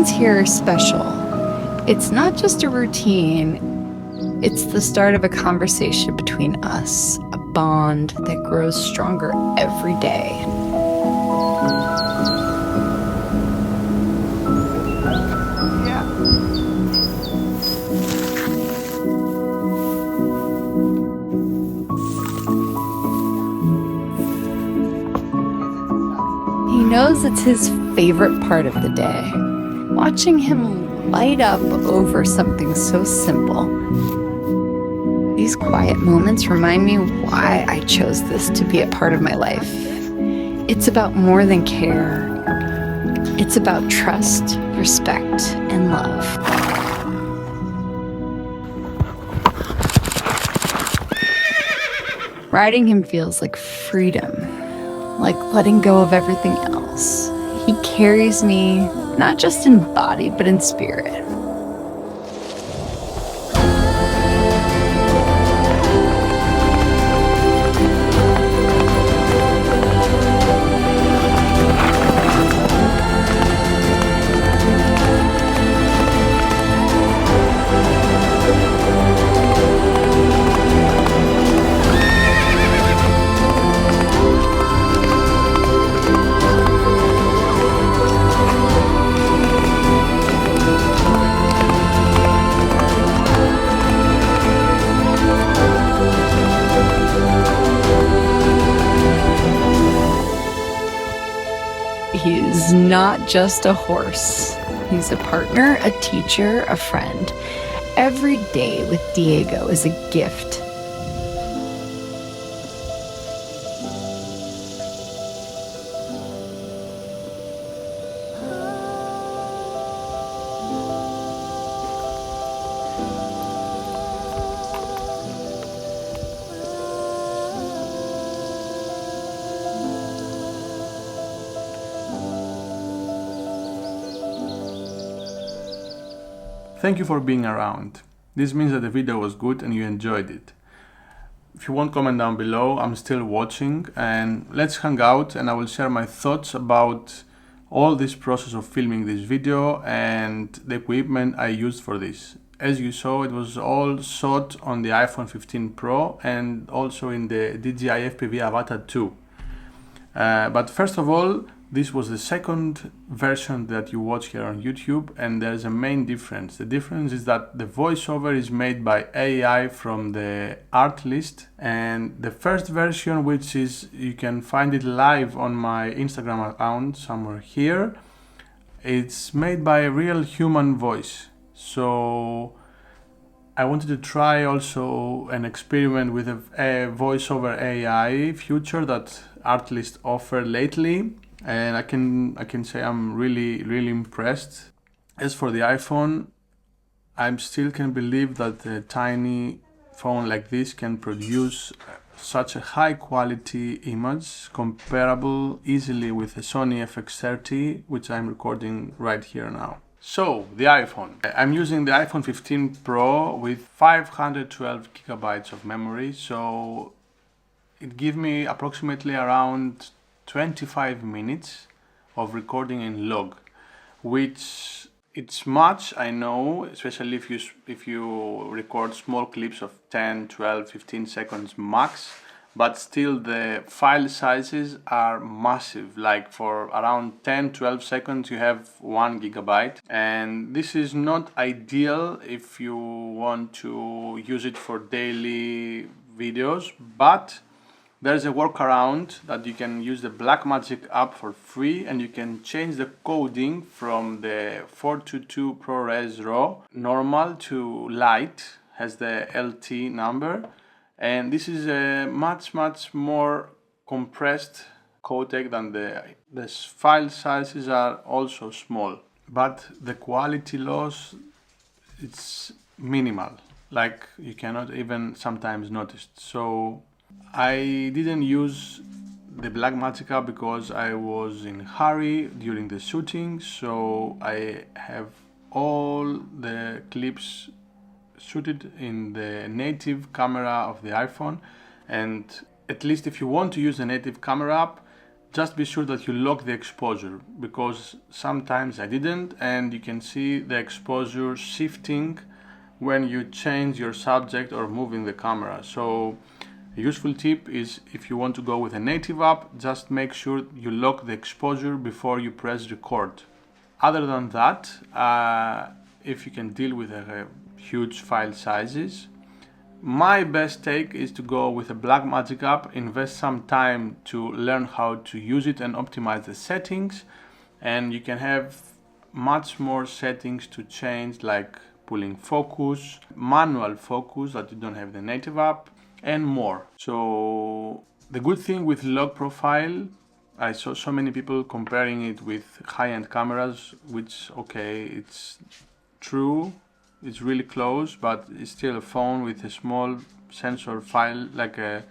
moments here are special. It's not just a routine, it's the start of a conversation between us, a bond that grows stronger every day. He knows it's his favorite part of the day, watching him light up over something so simple. These quiet moments remind me why I chose this to be a part of my life. It's about more than care. It's about trust, respect, and love. Riding him feels like freedom, like letting go of everything else. He carries me, not just in body, but in spirit. He's not just a horse. He's a partner, a teacher, a friend. Every day with Diego is a gift. Thank you for being around. This means that the video was good and you enjoyed it. If you want, comment down below. I'm still watching, and let's hang out and I will share my thoughts about all this process of filming this video and the equipment I used for this. As you saw, it was all shot on the iPhone 15 Pro and also in the DJI FPV Avata 2. But first of all, this was the second version that you watch here on YouTube, and there's a main difference. The difference is that the voiceover is made by AI from the art list, and the first version, which is, you can find it live on my Instagram account somewhere here, it's made by a real human voice. So I wanted to try also an experiment with a voiceover AI feature that Artlist offered lately, and I can say I'm really impressed. As for the iPhone, I still can believe that a tiny phone like this can produce such a high quality image, comparable easily with a Sony FX30, which I'm recording right here now. So, the iPhone. I'm using the iPhone 15 Pro with 512 gigabytes of memory, so it gives me approximately around 25 minutes of recording in log, which it's much, I know, especially if you record small clips of 10, 12, 15 seconds max, but still the file sizes are massive. Like for around 10, 12 seconds you have 1 gigabyte, and this is not ideal if you want to use it for daily videos, but there's a workaround that you can use the Blackmagic app for free, and you can change the coding from the 422 ProRes RAW normal to light, has the LT number, and this is a much more compressed codec than the file sizes are also small, but the quality loss, it's minimal, like you cannot even sometimes notice. So I didn't use the Blackmagic app because I was in a hurry during the shooting, so I have all the clips shooted in the native camera of the iPhone. And at least if you want to use the native camera app, just be sure that you lock the exposure, because sometimes I didn't, and you can see the exposure shifting when you change your subject or moving the camera. So a useful tip is, if you want to go with a native app, just make sure you lock the exposure before you press record. Other than that, if you can deal with huge file sizes, my best take is to go with a Blackmagic app, invest some time to learn how to use it and optimize the settings, and you can have much more settings to change, like pulling focus, manual focus that you don't have the native app, and more. So the good thing with log profile, I saw so many people comparing it with high-end cameras, which, okay, it's true, it's really close, but it's still a phone with a small sensor file, like a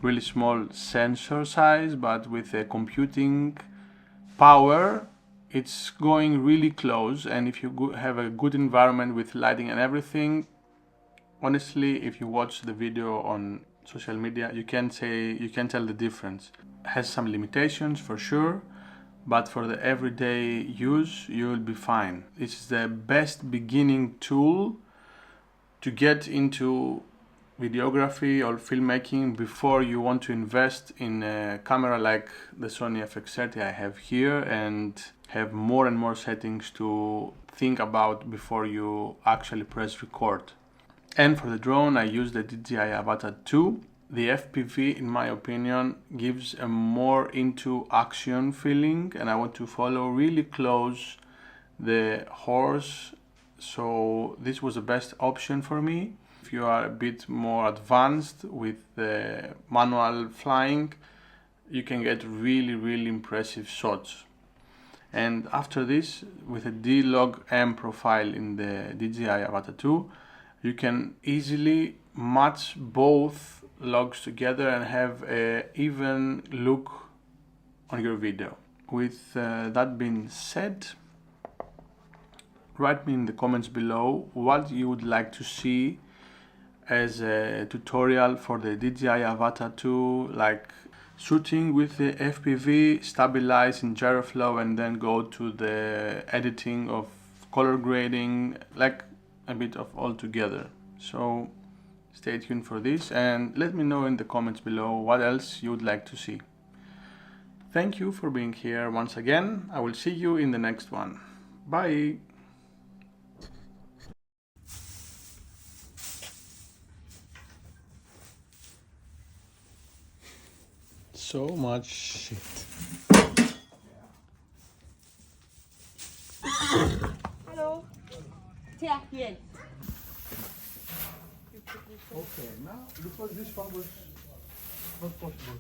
really small sensor size, but with a computing power, it's going really close. And if you have a good environment with lighting and everything, honestly, if you watch the video on social media, you can tell the difference. It has some limitations for sure, but for the everyday use, you will be fine. It's the best beginning tool to get into videography or filmmaking before you want to invest in a camera like the Sony FX30 I have here, and have more and more settings to think about before you actually press record. And for the drone, I use the DJI Avata 2. The FPV, in my opinion, gives a more into action feeling, and I want to follow really close the horse, so this was the best option for me. If you are a bit more advanced with the manual flying, you can get really impressive shots. And after this, with a D-Log M profile in the DJI Avata 2, you can easily match both logs together and have an even look on your video. With that being said, write me in the comments below what you would like to see as a tutorial for the DJI Avata 2, like shooting with the FPV, stabilize in gyroflow, and then go to the editing of color grading, like a bit of all together. So stay tuned for this, and let me know in the comments below what else you would like to see. Thank you for being here once again. I will see you in the next one. Bye! So much shit. Hello. Yeah, yes. Okay, now because this one was not possible.